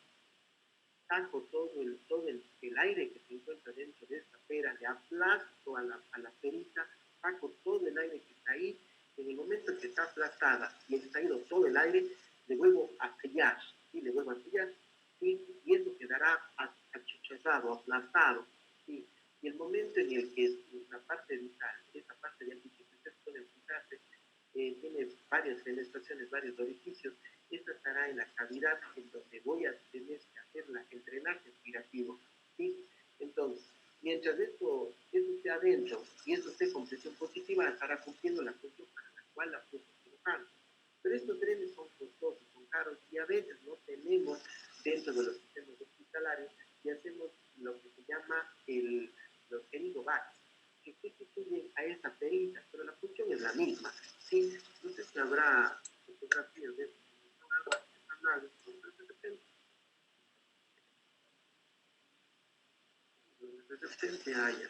saco todo el aire que se encuentra dentro de esta pera, le aplasto a la perita, saco todo el aire que está ahí, en el momento que está aplastada y he extraído todo el aire, le vuelvo a sellar, ¿sí? Le vuelvo a sellar, ¿sí? Y eso quedará achicharrado, aplastado, ¿sí? Y el momento en el que la parte vital, esa parte de aquí que ustedes pueden fijarse, tiene varias fenestraciones, varios orificios, esta estará en la cavidad en donde voy a tener que hacer el drenaje aspirativo, ¿sí? Entonces, mientras esto esté adentro y esto esté con presión positiva, estará cumpliendo la función para la cual la puso el cirujano. hacemos lo que se llama los queridovacs, que sustituyen a esa perita, pero la función es la misma. ¿Sí? No sé si habrá fotografías de eso, son algo artesanales, de repente haya.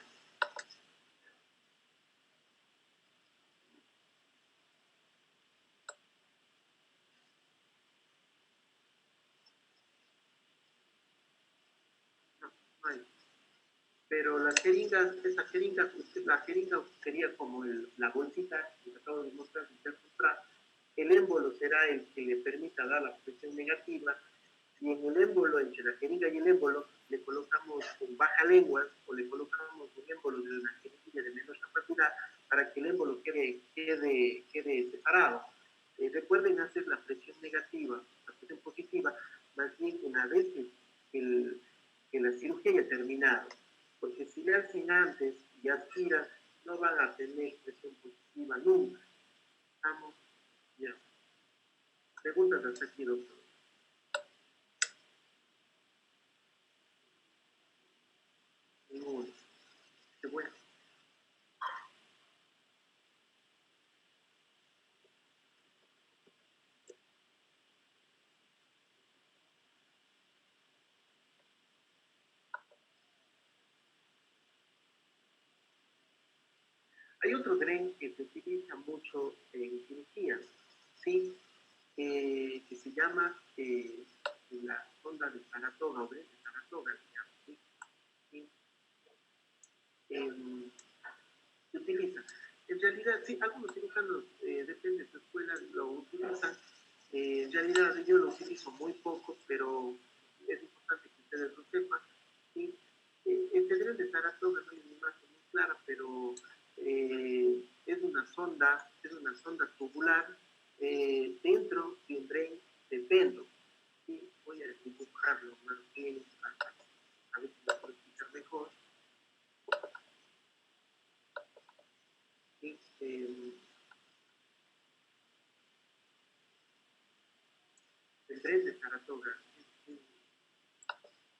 No, no hay. Pero las jeringas, la jeringa sería como la bolsita que les acabo de mostrar, el émbolo será el que le permita dar la presión negativa, y en el émbolo, entre la jeringa y el émbolo, le colocamos un baja lenguas o le colocamos un émbolo de una jeringa de menor capacidad para que el émbolo quede separado. Recuerden hacer la presión negativa, la presión positiva, más bien una vez que la cirugía haya terminado, porque si le hacen antes y aspiran, no van a tener presión positiva nunca. ¿Estamos? Ya. Preguntas hasta aquí, doctor. Ninguna. Qué bueno. Hay otro dren que se utiliza mucho en cirugía, ¿sí? Que se llama la sonda de Saratoga, o dren de Saratoga, se llama, ¿sí? ¿Sí? Se utiliza. En realidad, sí, algunos cirujanos, depende de su escuela, lo utilizan. En realidad, yo lo utilizo muy poco, pero es importante que ustedes lo sepan. ¿Sí? Este dren de Saratoga no hay una imagen muy clara, pero es una sonda tubular dentro de un dren de pelo. ¿Sí? Voy a dibujarlo más bien a ver si lo puedo explicar mejor. ¿Sí? El dren de Saratoga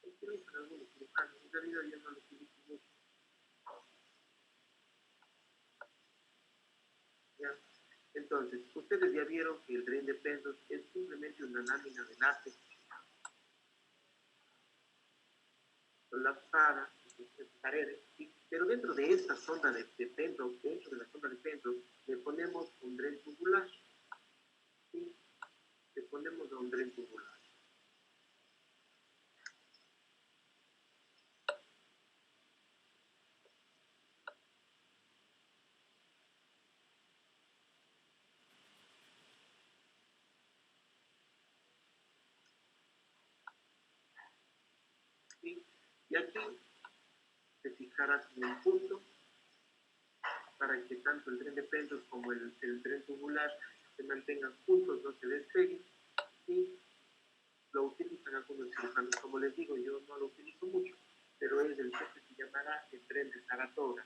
utilizan algunos cirujanos, en realidad yo no lo utilizo mucho. ¿Ya? Entonces, ustedes ya vieron que el dren de pendos es simplemente una lámina de látex colapsada en paredes, ¿sí? Pero dentro de esta sonda de pendos, dentro de la sonda de pendos, le ponemos un dren tubular, ¿sí? Le ponemos un dren tubular. ¿Sí? Y aquí se fijará en un punto para que tanto el dren de pendos como el dren tubular se mantengan juntos, no se despeguen, y lo utilizan algunos cirujanos. Como les digo, yo no lo utilizo mucho, pero es el que se llamará el dren de Saratoga.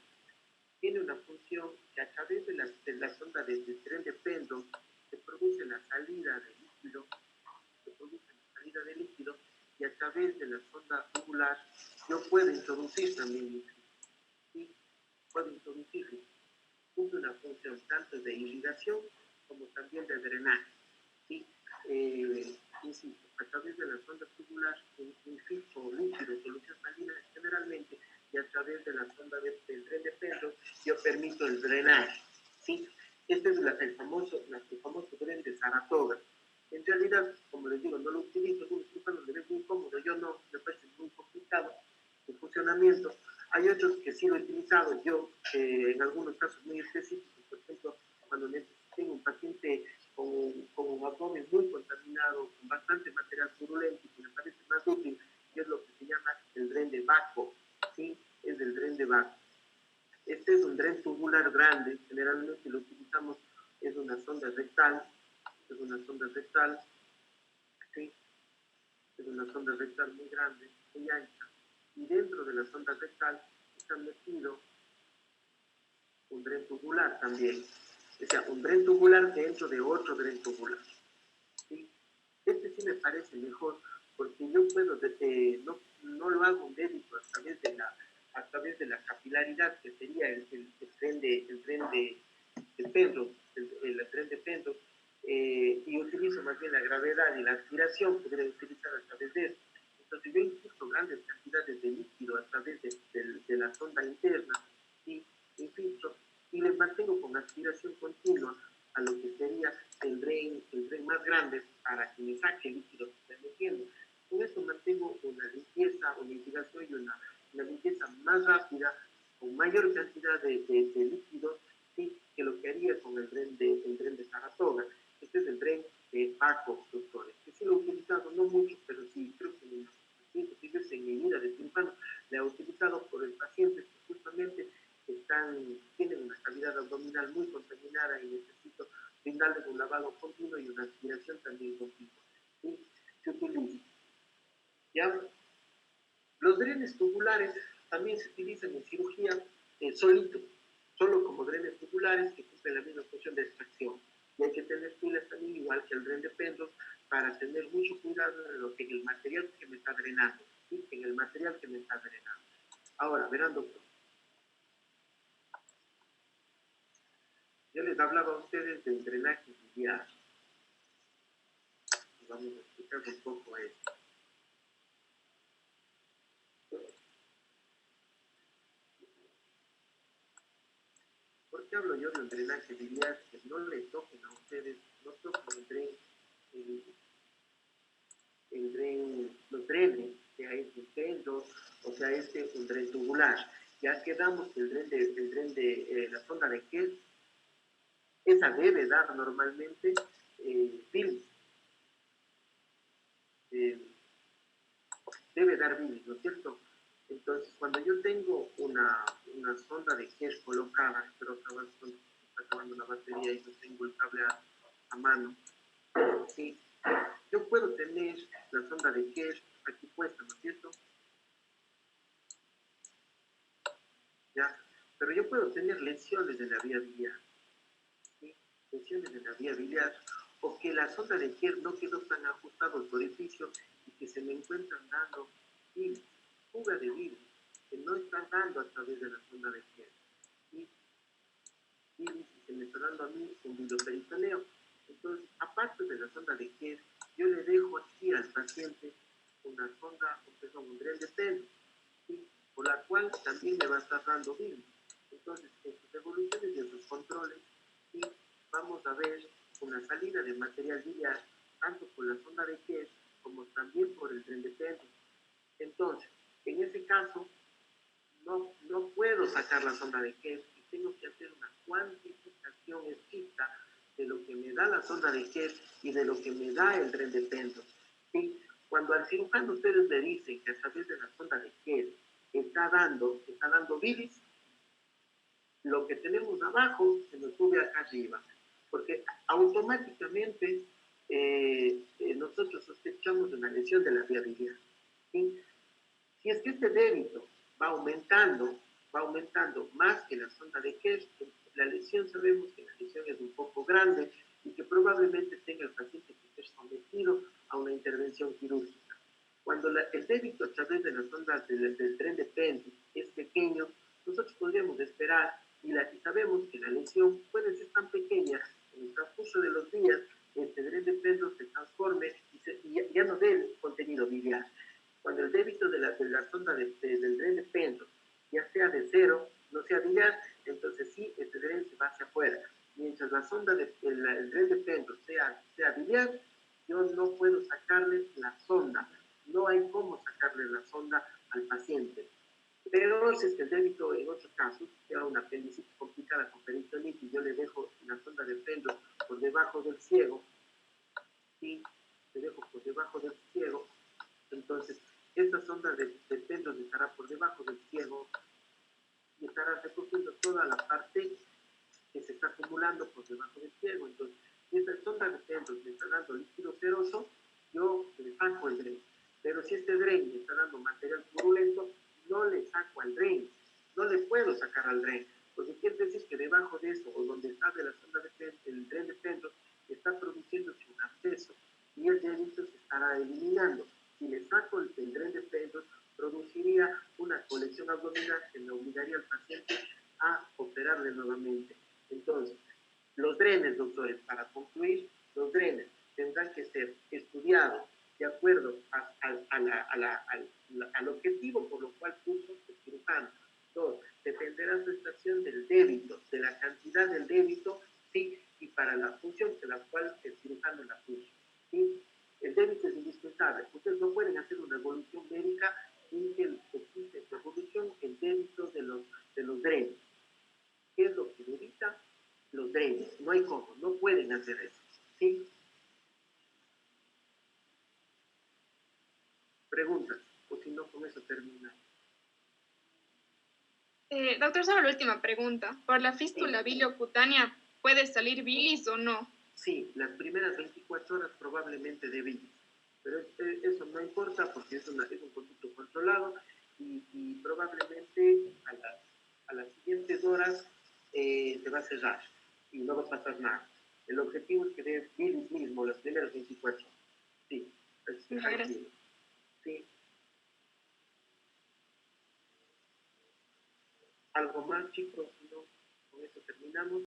Tiene una función que a través de la sonda del dren de pendos se produce la salida de líquido, y a través de la sonda tubular yo puedo introducir también líquido, ¿sí? Puedo introducirlo. Cumple una función tanto de irrigación como también de drenaje, ¿sí? Insisto, a través de la sonda tubular infiltro líquido, solución salina generalmente, y a través de la sonda del dren de pendos yo permito el drenaje, ¿sí? Este es el famoso dren de Saratoga. En realidad, como les digo, no lo utilizo, algunos le ven muy cómodo, yo no, me parece muy complicado el funcionamiento. Hay otros que sí lo he utilizado yo, en algunos casos muy específicos, por ejemplo, cuando tengo un paciente con un abdomen muy contaminado, con bastante material purulento, que me parece más útil, que es lo que se llama el dren de Baco, ¿sí? Es el dren de Baco. Este es un dren tubular grande, generalmente lo utilizamos, es una sonda rectal, ¿sí? Es una sonda rectal muy grande, muy ancha, y dentro de la sonda rectal está metido un dren tubular también, o sea, un dren tubular dentro de otro dren tubular, ¿sí? Este sí me parece mejor porque yo puedo, no lo hago un débito a través de la capilaridad, que sería el tren de Penrose, el tren de Penrose, y utilizo más bien la gravedad y la aspiración, podría utilizar a través de eso. Entonces yo infuso grandes cantidades de líquido a través de la sonda interna, y infiltro y les mantengo con aspiración continua a lo que sería el drain más grande para que me saque el líquido que estoy metiendo. Con esto mantengo una limpieza, una irrigación y una limpieza más rápida, con mayor cantidad de líquidos, ¿sí? Que lo que haría con el tren de Saratoga. Este es el tren de Paco, doctores, que sí lo he utilizado, no mucho, pero sí, creo que en los 5 veces en mi vida de cirujano le he utilizado por el paciente que justamente tienen una cavidad abdominal muy contaminada y necesito brindarles un lavado continuo y una aspiración también continua. ¿Sí? Se utiliza. ¿Ya? Los drenes tubulares también se utilizan en cirugía solitos, solo como drenes tubulares que cumplen la misma función de extracción. Y hay que tener pilas también, igual que el dren de Penrose, para tener mucho cuidado en el material que me está drenando. ¿Sí? En el material que me está drenando. Ahora, verán, doctor. Yo les hablaba a ustedes del drenaje biliar. Vamos a explicar un poco esto. ¿Por qué hablo yo del drenaje biliar? Que no le toquen a ustedes, no toquen los drenes, sea este centro o sea un dren tubular. Ya quedamos que el dren de la sonda de Kell, esa debe dar normalmente bilis. Debe dar bilis, ¿no es cierto? Entonces, cuando yo tengo una sonda de Kell colocada, espero que está acabando la batería y no tengo el cable a mano, ¿sí? Yo puedo tener la sonda de Kell aquí puesta, ¿no es cierto? ¿Ya? Pero yo puedo tener lesiones en la vía biliar, ¿sí? Lesiones en la vía biliar, o que la sonda de Kell no quedó tan ajustado el orificio y que se me encuentran dando bilis, fuga de bilis, que no están dando a través de la sonda de Kell, ¿sí? Bilis y se me está dando a mí un biloperitoneo. Entonces, aparte de la sonda de Kell, yo le dejo aquí al paciente una sonda, un dren de pelo, ¿sí? Por la cual también le va a estar dando bilis. Entonces, en sus evoluciones y en sus controles, ¿sí? Vamos a ver una salida de material biliar, tanto por la sonda de Kell como también por el dren de pelo. Entonces, en ese caso, no puedo sacar la sonda de Kell y tengo que hacer una cuantificación estricta de lo que me da la sonda de Kell y de lo que me da el dren de Penrose. ¿Sí? Cuando al cirujano ustedes le dicen que a través de la sonda de Kell está dando bilis, lo que tenemos abajo se nos sube acá arriba, porque automáticamente nosotros sospechamos de una lesión de la vía biliar. ¿Sí? Si es que este débito va aumentando más que la sonda de Kell, la lesión, sabemos que la lesión es un poco grande y que probablemente tenga el paciente que ser sometido a una intervención quirúrgica. Cuando el débito a través de la sonda del tren de Penrose es pequeño, nosotros podríamos esperar y sabemos que la lesión puede ser tan pequeña en el transcurso de los días que este tren de Penrose se transforme y ya no dé el contenido biliar. Cuando el débito de la sonda del dren de Penrose ya sea de 0, no sea biliar, entonces sí, este dren se va hacia afuera. Mientras la sonda del dren de Penrose sea biliar, yo no puedo sacarle la sonda. No hay cómo sacarle la sonda al paciente. Pero si es que el débito en otros casos sea una apendicitis complicada con peritonitis, yo le dejo la sonda de Penrose por debajo del ciego, ¿sí? Le dejo por debajo del ciego, entonces esta sonda de Penrose estará por debajo del ciego y estará recogiendo toda la parte que se está acumulando por debajo del ciego. Entonces, si esta sonda de Penrose me está dando líquido seroso, yo le saco el dren. Pero si este dren me está dando material purulento, no le saco al dren. No le puedo sacar al dren. Porque quiere decir que debajo de eso, o donde está de la sonda de Penrose, el dren de Penrose, está produciéndose un absceso y el débito se estará eliminando. Si le saco el dren de pedos, produciría una colección abdominal que me obligaría al paciente a operarle nuevamente. Entonces, los drenes, doctores, para concluir, los drenes tendrán que ser estudiados de acuerdo al objetivo por lo cual puso el cirujano. Dos, dependerá su estación del débito, de la cantidad del débito, sí, y para la función de la cual el cirujano la puso. ¿Sí? El débito es indispensable. Ustedes no pueden hacer una evolución médica sin que existe evolución el débito de los drenes. ¿Qué es lo que evita? Los drenes. No hay cómo, no pueden hacer eso. ¿Sí? Preguntas, o si no, con eso termina. Doctor, solo la última pregunta. ¿Por la fístula Sí. biliocutánea puede salir bilis o no? Sí, las primeras 24 horas probablemente de bilis, pero eso no importa porque es un conducto controlado y probablemente a las siguientes horas se va a cerrar y no va a pasar nada. El objetivo es que dé bilis mismo las primeras 24 horas. Sí, Gracias. Sí. Algo más, chicos, si no, con eso terminamos.